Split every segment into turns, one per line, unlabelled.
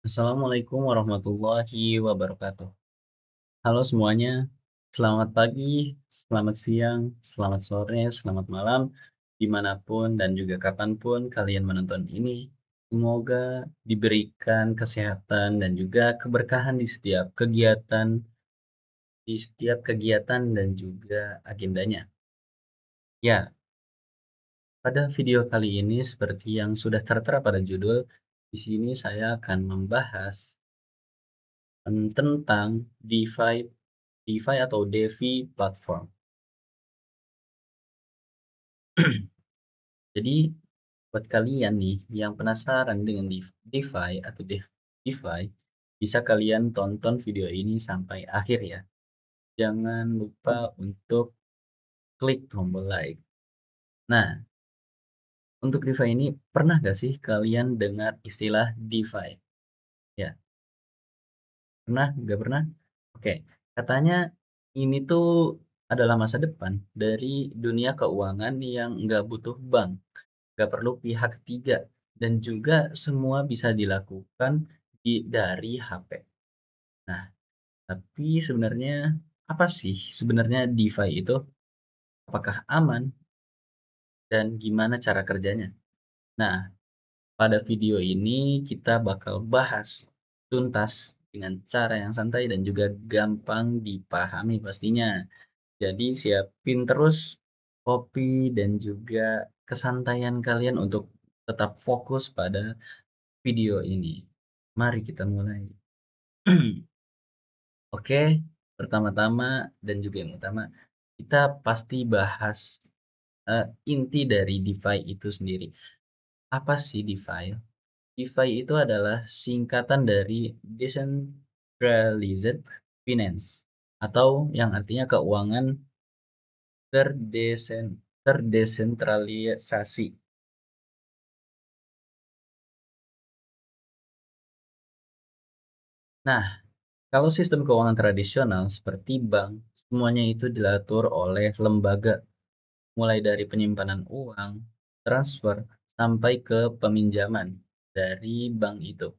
Assalamualaikum warahmatullahi wabarakatuh. Halo semuanya, selamat pagi, selamat siang, selamat sore, selamat malam, dimanapun dan juga kapanpun kalian menonton ini. Semoga diberikan kesehatan dan juga keberkahan di setiap kegiatan dan juga agendanya. Ya, pada video kali ini seperti yang sudah tertera pada judul, di sini saya akan membahas tentang DeFi atau DeFi platform. Jadi buat kalian nih yang penasaran dengan DeFi atau DeFi, bisa kalian tonton video ini sampai akhir ya. Jangan lupa untuk klik tombol like. Nah, untuk DeFi ini pernah gak sih kalian dengar istilah DeFi? Ya, pernah? Gak pernah? Oke, katanya ini tuh adalah masa depan dari dunia keuangan yang nggak butuh bank. Nggak perlu pihak ketiga, dan juga semua bisa dilakukan dari HP. Nah, tapi sebenarnya apa sih sebenarnya DeFi itu? Apakah aman dan gimana cara kerjanya? Nah, pada video ini kita bakal bahas tuntas dengan cara yang santai dan juga gampang dipahami pastinya. Jadi siapin terus kopi dan juga kesantaian kalian untuk tetap fokus pada video ini. Mari kita mulai. Oke, pertama-tama dan juga yang utama, kita pasti bahas inti dari DeFi itu sendiri. Apa sih DeFi? DeFi itu adalah singkatan dari Decentralized Finance atau yang artinya keuangan terdesentralisasi. Nah, kalau sistem keuangan tradisional seperti bank, semuanya itu diatur oleh lembaga, mulai dari penyimpanan uang, transfer, sampai ke peminjaman dari bank itu.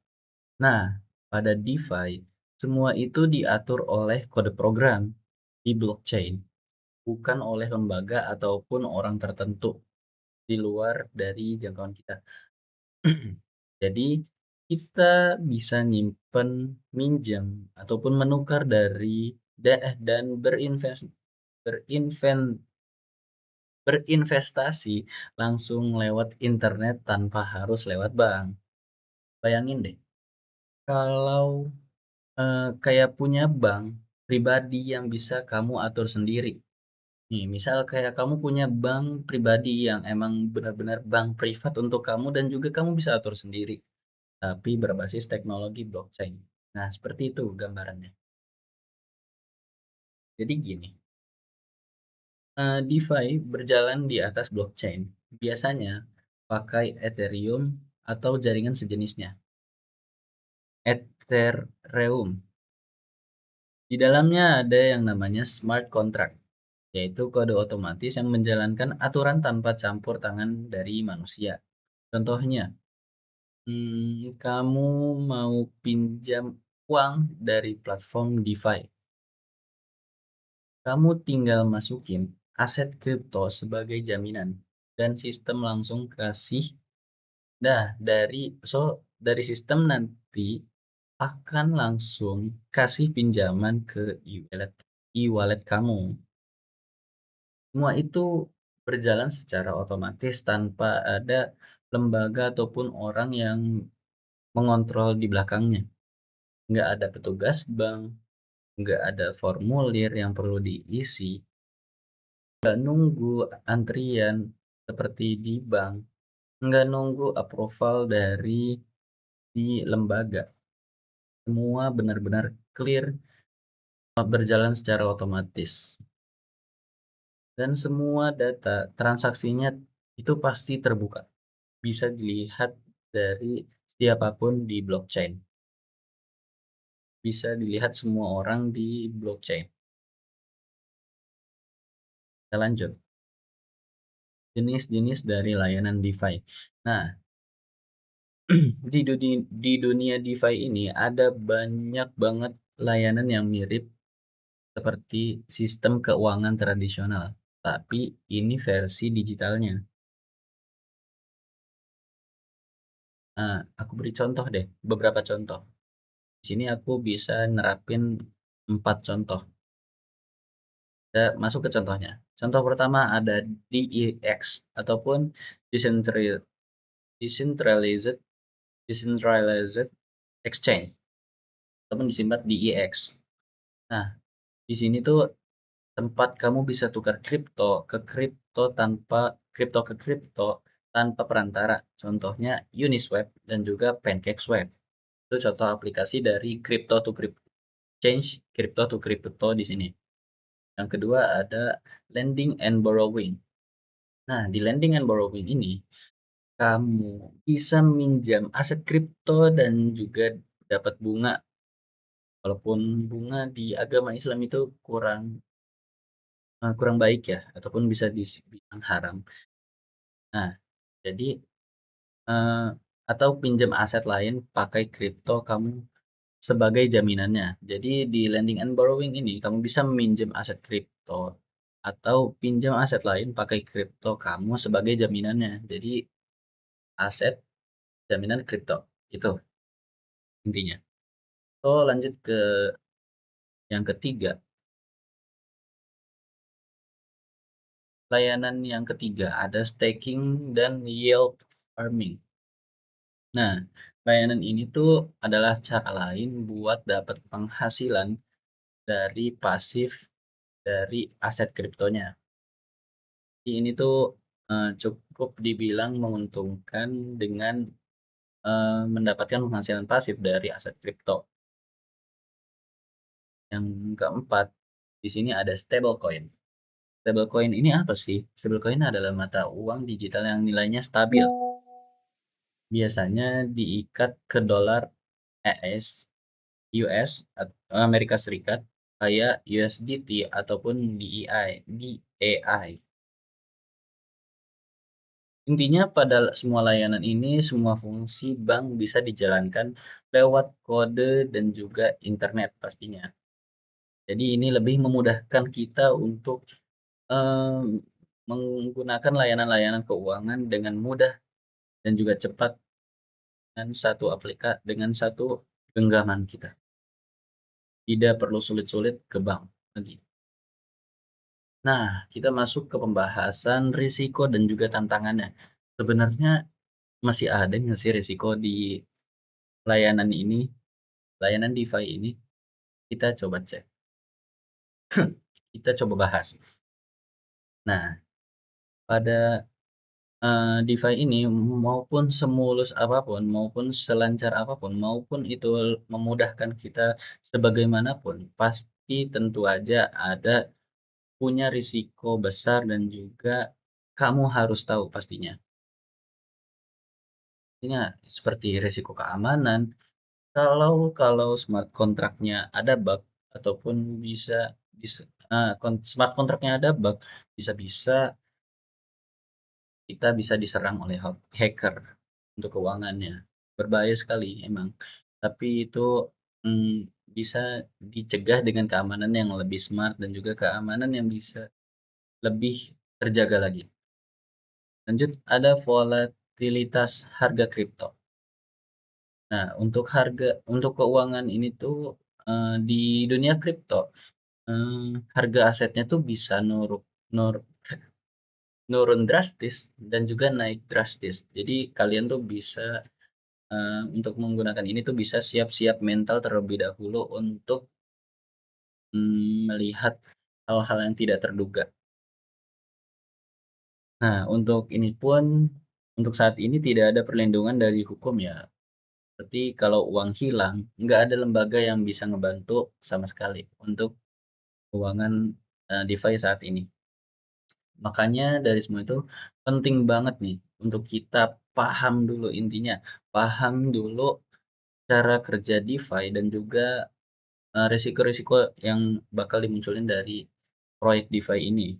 Nah, pada DeFi, semua itu diatur oleh kode program di blockchain, bukan oleh lembaga ataupun orang tertentu di luar dari jangkauan kita. Jadi, kita bisa nyimpen, minjam, ataupun menukar dan berinvestasi langsung lewat internet tanpa harus lewat bank. Bayangin deh, kalau kayak punya bank pribadi yang bisa kamu atur sendiri. Nih, misal kayak kamu punya bank pribadi yang emang benar-benar bank privat untuk kamu dan juga kamu bisa atur sendiri, tapi berbasis teknologi blockchain. Nah, seperti itu gambarannya. Jadi gini, DeFi berjalan di atas blockchain, biasanya pakai Ethereum atau jaringan sejenisnya. Ethereum. Di dalamnya ada yang namanya smart contract, yaitu kode otomatis yang menjalankan aturan tanpa campur tangan dari manusia. Contohnya, kamu mau pinjam uang dari platform DeFi. Kamu tinggal masukin aset kripto sebagai jaminan dan sistem langsung kasih. Nah, dari sistem nanti akan langsung kasih pinjaman ke e-wallet kamu. Semua itu berjalan secara otomatis tanpa ada lembaga ataupun orang yang mengontrol di belakangnya. Nggak ada petugas bank, nggak ada formulir yang perlu diisi, nggak nunggu antrian seperti di bank, nggak nunggu approval dari di lembaga. Semua benar-benar clear, berjalan secara otomatis. Dan semua data transaksinya itu pasti terbuka. Bisa dilihat dari siapapun di blockchain. Bisa dilihat semua orang di blockchain. Kita lanjut. Jenis-jenis dari layanan DeFi. Nah, Di dunia DeFi ini ada banyak banget layanan yang mirip seperti sistem keuangan tradisional, tapi ini versi digitalnya. Nah, aku beri contoh deh, beberapa contoh. Di sini aku bisa nerapin 4 contoh. Kita masuk ke contohnya. Contoh pertama ada DEX ataupun Decentralized Decentralized Exchange ataupun disingkat DEX. Nah, di sini tuh tempat kamu bisa tukar kripto ke kripto tanpa perantara. Contohnya Uniswap dan juga PancakeSwap. Itu contoh aplikasi dari crypto to crypto change, crypto to crypto di sini. Yang kedua ada lending and borrowing. Nah, di lending and borrowing ini kamu bisa minjam aset kripto dan juga dapat bunga. Walaupun bunga di agama Islam itu kurang baik ya, ataupun bisa dibilang haram. Nah, jadi eh, atau pinjam aset lain pakai kripto kamu sebagai jaminannya. Jadi di lending and borrowing ini kamu bisa meminjam aset kripto atau pinjam aset lain pakai kripto kamu sebagai jaminannya. Jadi aset jaminan kripto itu intinya. So lanjut ke yang ketiga, layanan yang ketiga ada staking dan yield farming. Nah, layanan ini tuh adalah cara lain buat dapat penghasilan dari pasif dari aset kriptonya. Ini tuh cukup dibilang menguntungkan dengan mendapatkan penghasilan pasif dari aset kripto. Yang keempat, di sini ada stablecoin. Stablecoin ini apa sih? Stablecoin adalah mata uang digital yang nilainya stabil. Biasanya diikat ke dolar ES, US, Amerika Serikat, kayak USDT ataupun DEI. Intinya pada semua layanan ini, semua fungsi bank bisa dijalankan lewat kode dan juga internet pastinya. Jadi ini lebih memudahkan kita untuk menggunakan layanan-layanan keuangan dengan mudah dan juga cepat dengan satu genggaman kita. Tidak perlu sulit-sulit ke bank lagi. Nah, kita masuk ke pembahasan risiko dan juga tantangannya. Sebenarnya masih ada nggak sih risiko di layanan ini, layanan DeFi ini? Kita coba cek, kita coba bahas. Nah, pada DeFi ini maupun semulus apapun, maupun selancar apapun, maupun itu memudahkan kita sebagaimanapun, pasti tentu aja ada punya risiko besar dan juga kamu harus tahu pastinya. Pastinya seperti risiko keamanan, kalau smart kontraknya ada bug ataupun smart kontraknya ada bug, bisa-bisa kita bisa diserang oleh hacker untuk keuangannya. Berbahaya sekali emang. Tapi itu bisa dicegah dengan keamanan yang lebih smart dan juga keamanan yang bisa lebih terjaga lagi. Lanjut, ada volatilitas harga kripto. Nah, untuk keuangan ini tuh di dunia kripto, harga asetnya tuh bisa nur, nurun drastis dan juga naik drastis. Jadi kalian tuh bisa untuk menggunakan ini tuh bisa siap-siap mental terlebih dahulu untuk melihat hal-hal yang tidak terduga. Nah, untuk saat ini tidak ada perlindungan dari hukum ya. Seperti kalau uang hilang, nggak ada lembaga yang bisa ngebantu sama sekali untuk keuangan DeFi saat ini. Makanya dari semua itu penting banget nih untuk kita paham dulu intinya, paham dulu cara kerja DeFi dan juga risiko-risiko yang bakal dimunculin dari proyek DeFi ini.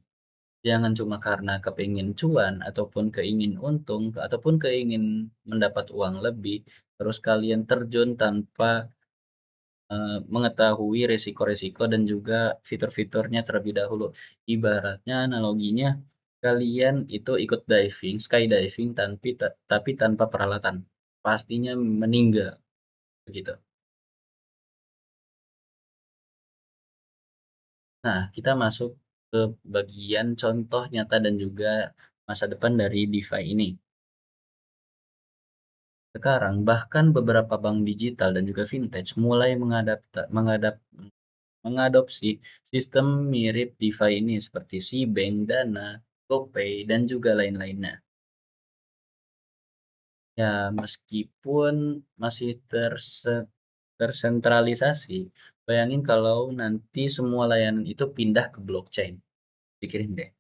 Jangan cuma karena kepingin cuan ataupun keingin untung ataupun keingin mendapat uang lebih, terus kalian terjun tanpa, mengetahui resiko-resiko dan juga fitur-fiturnya terlebih dahulu. Ibaratnya analoginya kalian itu ikut diving, skydiving tapi tanpa peralatan, pastinya meninggal, begitu. Nah, kita masuk ke bagian contoh nyata dan juga masa depan dari DeFi ini. Sekarang, bahkan beberapa bank digital dan juga fintech mulai mengadopsi sistem mirip DeFi ini seperti Cbank, Dana, GoPay, dan juga lain-lainnya. Ya, meskipun masih tersentralisasi, bayangin kalau nanti semua layanan itu pindah ke blockchain. Pikirin deh.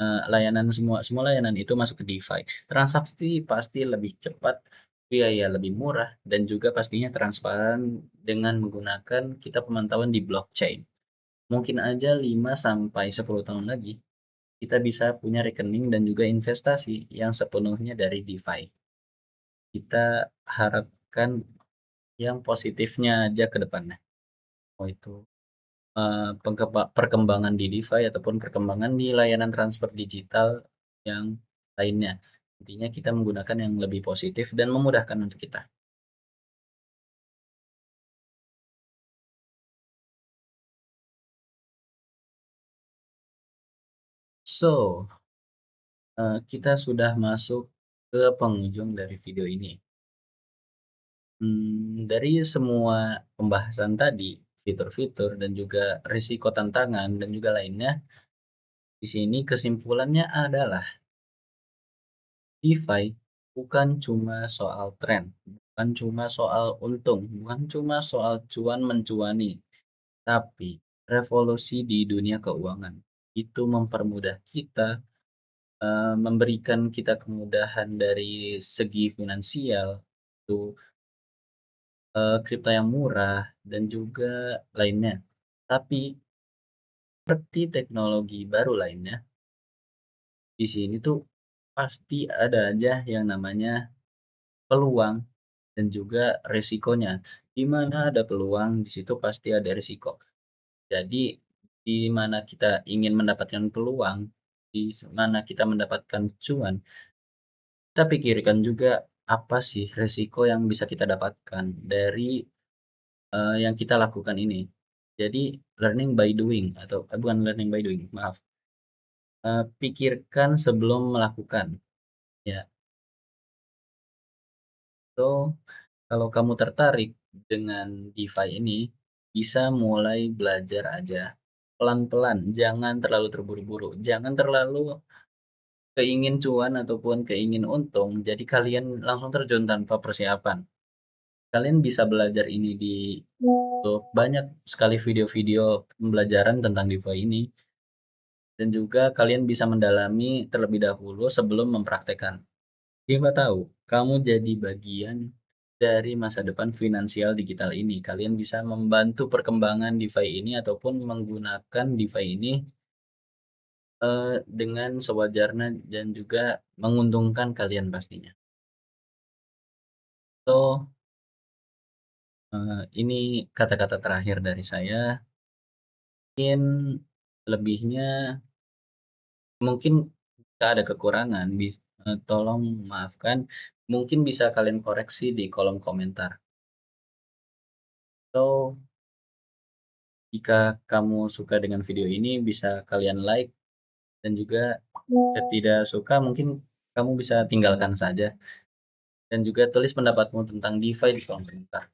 Layanan semua semua layanan itu masuk ke DeFi. Transaksi pasti lebih cepat, biaya lebih murah, dan juga pastinya transparan dengan menggunakan kita pemantauan di blockchain. Mungkin aja 5 sampai 10 tahun lagi, kita bisa punya rekening dan juga investasi yang sepenuhnya dari DeFi. Kita harapkan yang positifnya aja ke depannya. Oh itu perkembangan di DeFi ataupun perkembangan di layanan transfer digital yang lainnya. Intinya kita menggunakan yang lebih positif dan memudahkan untuk kita. So, kita sudah masuk ke penghujung dari video ini. Dari semua pembahasan tadi, fitur-fitur dan juga risiko tantangan dan juga lainnya, di sini kesimpulannya adalah DeFi bukan cuma soal tren, bukan cuma soal untung, bukan cuma soal cuan mencuani, tapi revolusi di dunia keuangan. Itu mempermudah kita, memberikan kita kemudahan dari segi finansial, itu kripto yang murah dan juga lainnya. Tapi seperti teknologi baru lainnya, di sini tuh pasti ada aja yang namanya peluang dan juga resikonya. Di mana ada peluang, di situ pasti ada risiko. Jadi, di mana kita ingin mendapatkan peluang, di mana kita mendapatkan cuan, kita pikirkan juga apa sih resiko yang bisa kita dapatkan dari yang kita lakukan ini. Jadi, learning by doing atau bukan learning by doing, maaf. Pikirkan sebelum melakukan. Ya, so kalau kamu tertarik dengan DeFi ini, bisa mulai belajar aja. Pelan-pelan, jangan terlalu terburu-buru, jangan terlalu keingin cuan ataupun keingin untung, jadi kalian langsung terjun tanpa persiapan. Kalian bisa belajar ini di YouTube, banyak sekali video-video pembelajaran tentang DeFi ini, dan juga kalian bisa mendalami terlebih dahulu sebelum mempraktekkan. Siapa tahu, kamu jadi bagian dari masa depan finansial digital ini. Kalian bisa membantu perkembangan DeFi ini ataupun menggunakan DeFi ini dengan sewajarnya dan juga menguntungkan kalian pastinya. So, ini kata-kata terakhir dari saya. Mungkin lebihnya mungkin jika ada kekurangan, tolong maafkan. Mungkin bisa kalian koreksi di kolom komentar. So, jika kamu suka dengan video ini, bisa kalian like dan juga jika tidak suka mungkin kamu bisa tinggalkan saja dan juga tulis pendapatmu tentang DeFi di kolom komentar.